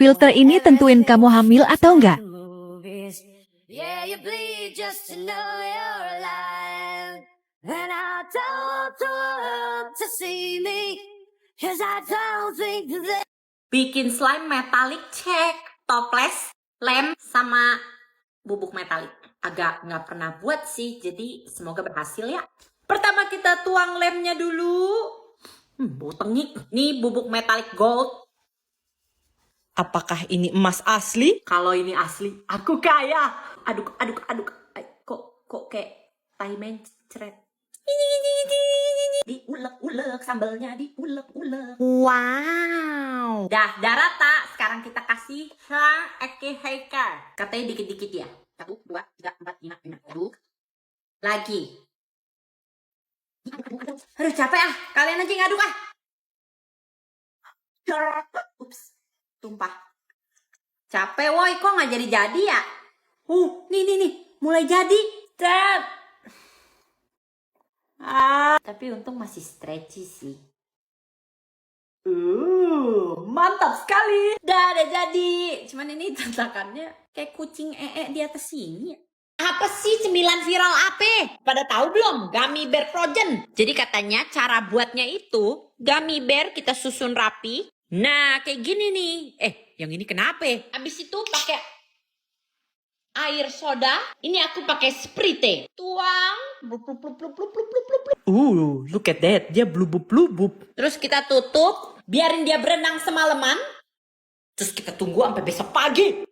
Filter ini tentuin kamu hamil atau enggak. Yeah, you bleed just to know you're alive. And I don't want to see me, 'cause I don't think that. Bikin slime metalik cek, toples, lem, sama bubuk metalik. Agak nggak pernah buat sih, jadi semoga berhasil ya. Pertama kita tuang lemnya dulu. Bau tengik. Nih bubuk metalik gold. Apakah ini emas asli? Kalau ini asli, aku kaya. Aduk. Ay, kok kayak tai mencret. Diulek-ulek sambalnya, diulek-ulek. Wow. Dah rata. Sekarang kita kasih Eke Haikar. Katanya dikit-dikit ya. 1, 2, 3, 4, 5, 5. Aduk. Lagi. Aduh capek ah. Kalian aja ngaduk ah. Ups. Tumpah. Capek woi. Kok nggak jadi-jadi ya? Nih. Mulai jadi. Cet. Tapi untung masih stretchy sih. Mantap sekali. Udah jadi. Cuman ini tentakannya kayak kucing di atas sini. Apa sih cemilan viral apa? Pada tahu belum? Gummy Bear Frozen. Jadi katanya cara buatnya itu gummy bear kita susun rapi. Nah, kayak gini nih. Yang ini kenapa? Abis itu pakai air soda. Ini aku pakai Sprite. Tuang. Look at that. Dia blubub. Terus kita tutup. Biarin dia berenang semalaman. Terus kita tunggu sampai besok pagi.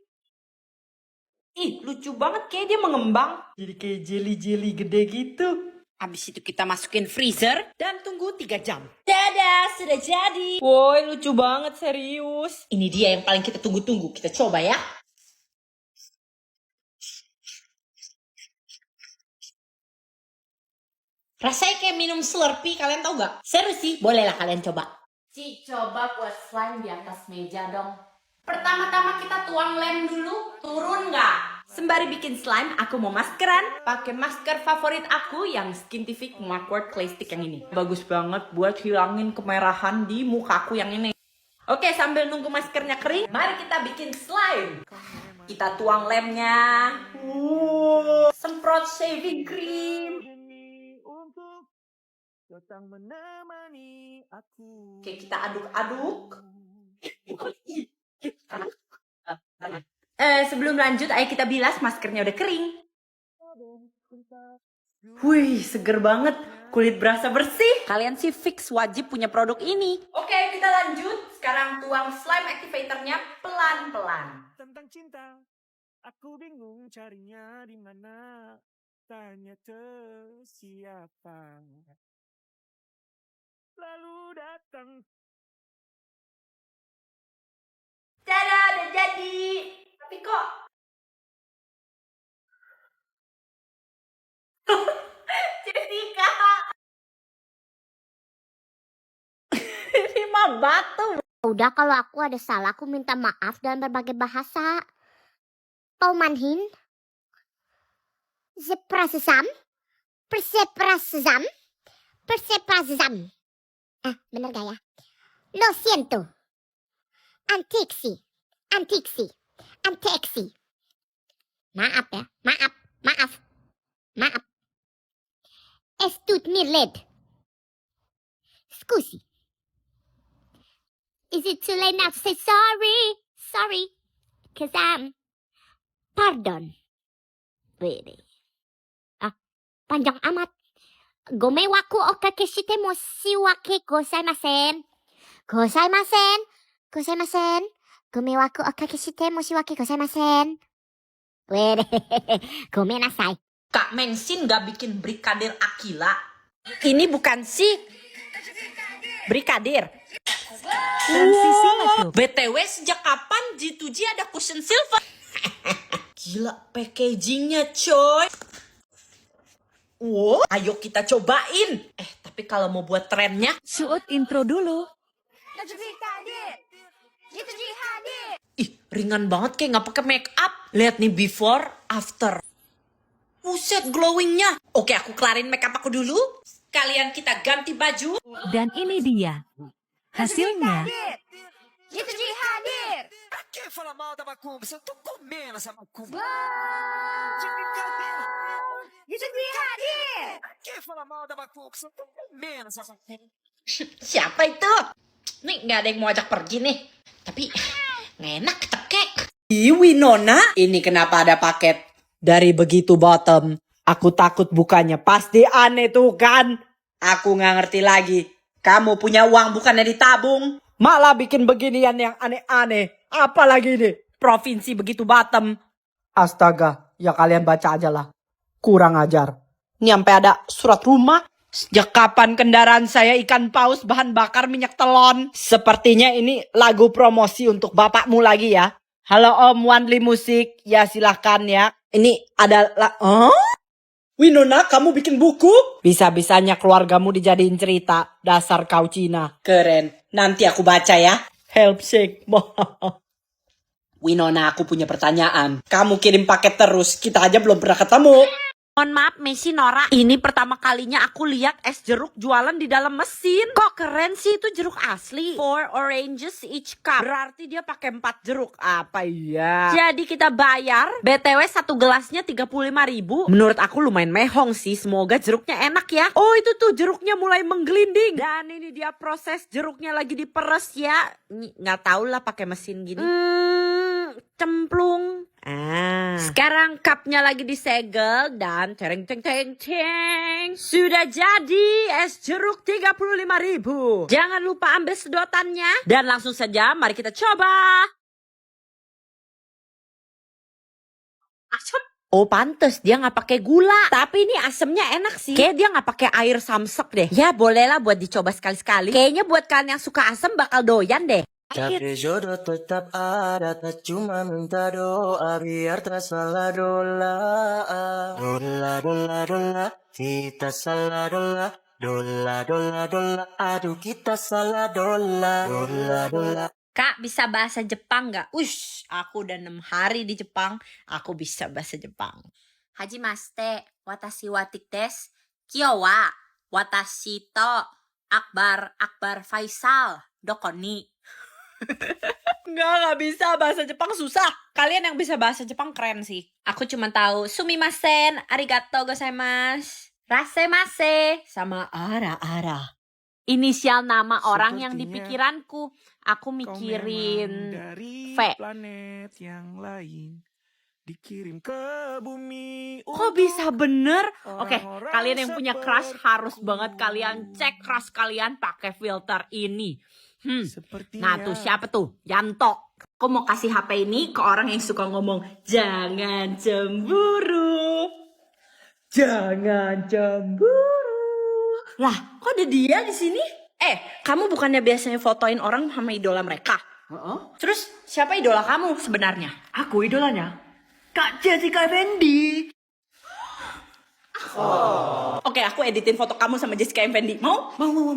Ih, lucu banget kayak dia mengembang. Jadi kayak jelly gede gitu. Habis itu kita masukin freezer dan tunggu 3 jam. Dadah, sudah jadi. Woi, lucu banget, serius. Ini dia yang paling kita tunggu-tunggu. Kita coba ya. Rasanya kayak minum Slurpee, kalian tahu gak? Seru sih, bolehlah kalian coba. Coba buat slime di atas meja dong. Pertama-tama kita tuang lem dulu, turun nggak? Sembari bikin slime, aku mau maskeran. Pakai masker favorit aku yang Skintific Macworld Clay Stick yang ini. Bagus banget buat hilangin kemerahan di mukaku yang ini. Oke, sambil nunggu maskernya kering, mari kita bikin slime. Kita tuang lemnya. Semprot shaving cream. Oke, kita aduk-aduk. Sebelum lanjut, ayo kita bilas maskernya udah kering. Wih, seger banget. Kulit berasa bersih. Kalian sih fix wajib punya produk ini. Oke, kita lanjut. Sekarang tuang slime activatornya pelan-pelan. Tentang cinta, aku bingung carinya di mana. Tanya ke siapa. Lalu datang. Dadah, udah jadi. Tapi kok Jessica ini mah batu. Udah kalau aku ada salah aku minta maaf dalam berbagai bahasa. Paumanhin. Zeprasesam. Perseprasesam. Perseprasesam. Bener gak ya? Lo siento. Antiksi. Maaf ya. Maaf. Estut mirled. Scusi. Is it too late now to say sorry? Sorry. Cause pardon. Really. Panjang amat. Gomewaku okakeshite moshiwake gozaimasen. Gomewaku okakeshite moshiwake gozaimasen. Wede. Gomenasai. Kak Mengsin gak bikin Brigadir Akila. Ini bukan sih Brigadir. Transisi madu. BTW sejak kapan G2G ada cushion silver? Gila packagingnya coy. Wow, ayo kita cobain. Tapi kalau mau buat trennya, Suut intro dulu. ringan banget kayak nggak pakai make up. Lihat nih before, after. Buset glowingnya. Oke, aku kelarin make up aku dulu. Kalian kita ganti baju. Dan ini dia hasilnya. G2G hadir. Quem fala mal da macumba? Se eu tô comendo essa macumba. Isso é brincadeira! Quem fala mal da macumba? Se eu tô comendo essa macumba. Siapa itu? Nih nggak ada yang mau ajak pergi nih. Tapi nggak enak cekek. Ih, Winona, ini kenapa ada paket dari begitu bottom? Aku takut bukanya pasti aneh tuh kan. Aku nggak ngerti lagi. Kamu punya uang bukannya ditabung, malah bikin beginian yang aneh-aneh. Apalagi ini provinsi begitu bottom. Astaga, ya kalian baca aja lah. Kurang ajar. Ini sampai ada surat rumah. Sejak kapan kendaraan saya ikan paus bahan bakar minyak telon? Sepertinya ini lagu promosi untuk bapakmu lagi ya. Halo Om Wanli Musik, ya silahkan ya. Ini adalah... Winona, kamu bikin buku? Bisa-bisanya keluargamu dijadiin cerita. Dasar kau Cina. Keren. Nanti aku baca ya. Help sick. Winona, aku punya pertanyaan. Kamu kirim paket terus, kita aja belum pernah ketemu. Mohon maaf, Messi Nora. Ini pertama kalinya aku lihat es jeruk jualan di dalam mesin. Kok keren sih, itu jeruk asli. 4 oranges each cup. Berarti dia pakai 4 jeruk. Apa iya? Jadi kita bayar. BTW satu gelasnya 35.000. Menurut aku lumayan mehong sih. Semoga jeruknya enak ya. Oh itu tuh jeruknya mulai menggelinding. Dan ini dia proses jeruknya lagi diperes ya. Nggak tahu lah pakai mesin gini. Cemplung. Sekarang cupnya lagi disegel dan tereng teng teng teng. Sudah jadi es jeruk 35.000. Jangan lupa ambil sedotannya dan langsung saja mari kita coba. Asam. Oh pantes dia nggak pakai gula. Tapi ini asemnya enak sih. Kayak dia nggak pakai air samsek deh. Ya bolehlah buat dicoba sekali-sekali. Kayaknya buat kalian yang suka asem bakal doyan deh. Tapi jodoh tetap ada, tak cuma minta doa biar tak salah dola. Dola, dola, dola, kita salah dola. Dola, dola, dola, aduh kita salah dola. Dola, dola. Kak bisa bahasa Jepang nggak? Ush, aku udah 6 hari di Jepang, aku bisa bahasa Jepang. Hajimashite, watashi wa tik desu. Kyou wa watashi to Akbar Faisal doko ni. Nggak bisa bahasa Jepang susah. Kalian yang bisa bahasa Jepang keren sih. Aku cuma tahu sumimasen, arigatou gozaimasu, rasemase, sama ara-ara. Inisial nama orang yang di pikiranku. Aku Kau mikirin memang dari V. planet yang lain dikirim ke bumi. Kok bisa bener? Oke, orang-orang kalian yang punya crush harus sepertiku. banget kalian cek crush kalian pakai filter ini. Sepertinya Nah tuh siapa tuh? Yanto. Aku mau kasih HP ini ke orang yang suka ngomong jangan cemburu. Jangan cemburu. Lah, kok ada dia di sini? Kamu bukannya biasanya fotoin orang sama idola mereka? Terus siapa idola kamu sebenarnya? Aku idolanya Kak Jessica Fendi. Oke, aku editin foto kamu sama Jessica Fendi. Mau? Mau.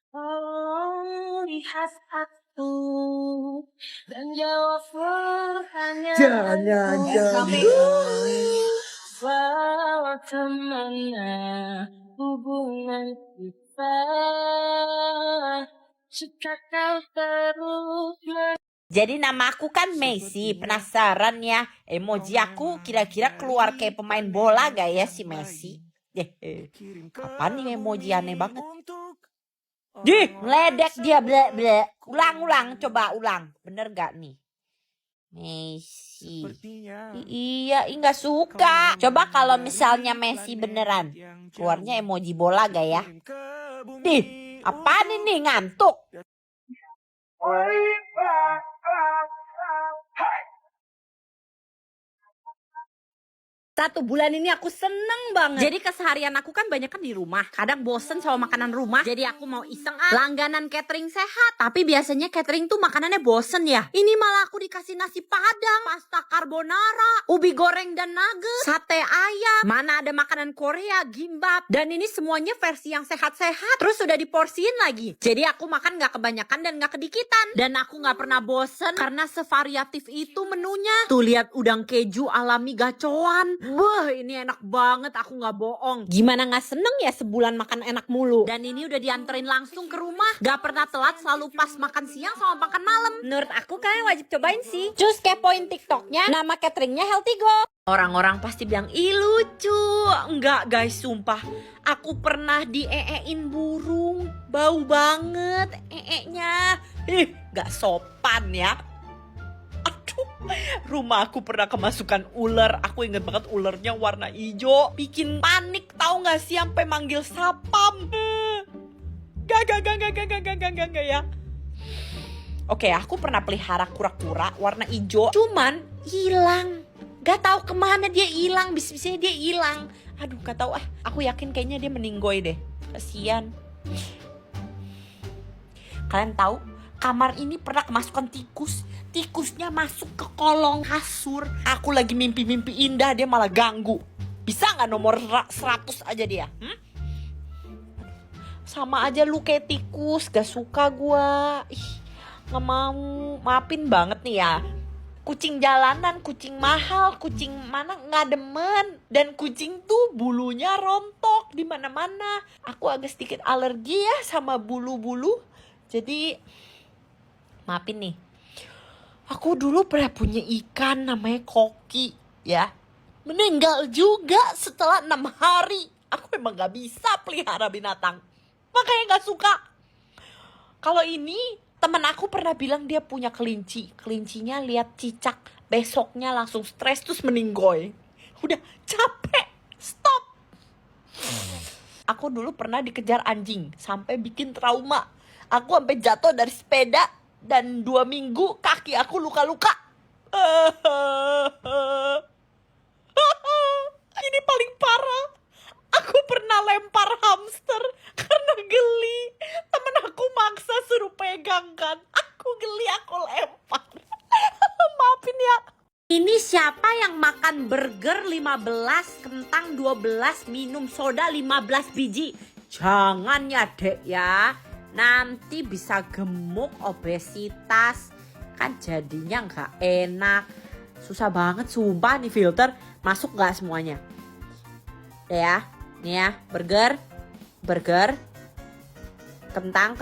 Oh, lihat aku dan jawab hanya Jangan bawa kemana hubungan kita. Jika kau terus Jadi nama aku kan Messi. Penasaran ya, emoji aku kira-kira keluar kayak pemain bola gak ya si Messi? Apaan nih emoji aneh banget? Dih, meledek dia, ble. Ulang, coba ulang. Bener gak nih? Messi. Iya, nggak suka. Coba kalau misalnya Messi beneran. Keluarnya emoji bola gak ya? Dih, apaan ini ngantuk? Satu bulan ini aku seneng banget. Jadi keseharian aku kan banyak kan di rumah. Kadang bosen sama makanan rumah. Jadi aku mau iseng langganan catering sehat. Tapi biasanya catering tuh makanannya bosen ya. Ini malah aku dikasih nasi padang, pasta carbonara, ubi goreng dan nugget, sate ayam. Mana ada makanan Korea, gimbap. Dan ini semuanya versi yang sehat-sehat. Terus udah diporsiin lagi. Jadi aku makan gak kebanyakan dan gak kedikitan. Dan aku gak pernah bosen karena sevariatif itu menunya. Tuh lihat udang keju alami gacoan. Wah, ini enak banget, aku nggak bohong. Gimana nggak seneng ya sebulan makan enak mulu? Dan ini udah dianterin langsung ke rumah. Gak pernah telat, selalu pas makan siang sama makan malam. Menurut aku kalian wajib cobain sih. Cus kepoin TikToknya, nama cateringnya Healthy Go. Orang-orang pasti bilang, ih lucu. Enggak guys, sumpah. Aku pernah dieein burung. Bau banget eeknya. Gak sopan ya. Rumah aku pernah kemasukan ular. Aku inget banget ularnya warna hijau. Bikin panik tahu gak sih, sampai manggil sapam. Gak ya. Oke, aku pernah pelihara kura-kura warna hijau. Cuman hilang. Gak tahu kemana dia hilang. Bisa-bisanya dia hilang. Aduh, gak tahu. Aku yakin kayaknya dia meninggoy deh. Kasian. Kalian tahu? Kamar ini pernah kemasukan tikus. Tikusnya masuk ke kolong kasur. Aku lagi mimpi-mimpi indah, dia malah ganggu. Bisa gak nomor 100 aja dia? Sama aja lu kayak tikus. Gak suka gua. Gak mau. Maafin banget nih ya. Kucing jalanan, kucing mahal, kucing mana gak demen. Dan kucing tuh bulunya rontok di mana-mana. Aku agak sedikit alergi ya sama bulu-bulu. Jadi maafin nih. Aku dulu pernah punya ikan namanya Koki ya. Meninggal juga setelah 6 hari. Aku memang gak bisa pelihara binatang. Makanya gak suka. Kalau ini temen aku pernah bilang dia punya kelinci. Kelincinya lihat cicak. Besoknya langsung stres terus meninggoy. Udah capek. Stop. Aku dulu pernah dikejar anjing. Sampai bikin trauma. Aku sampai jatuh dari sepeda. Dan 2 minggu kaki aku luka-luka. Ini paling parah. Aku pernah lempar hamster karena geli. Temen aku maksa suruh pegang kan. Aku geli, aku lempar. Maafin ya. Ini siapa yang makan burger 15, kentang 12, minum soda 15 biji? Jangan ya dek ya. Nanti bisa gemuk, obesitas. Kan jadinya gak enak. Susah banget sumpah nih filter. Masuk gak semuanya? Ya, nih ya, burger, kentang,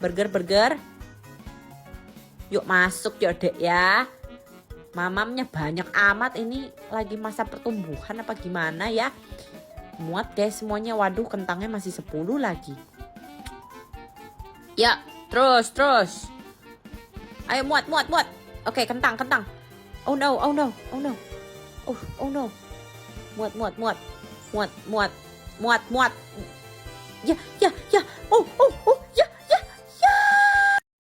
burger. Yuk masuk yuk dek ya. Mamamnya banyak amat, ini lagi masa pertumbuhan apa gimana ya. Muat guys semuanya. Waduh, kentangnya masih 10 lagi. Ya, terus. Ayo muat. Oke, kentang. Oh no. Oh no. Muat. Ya. Oh.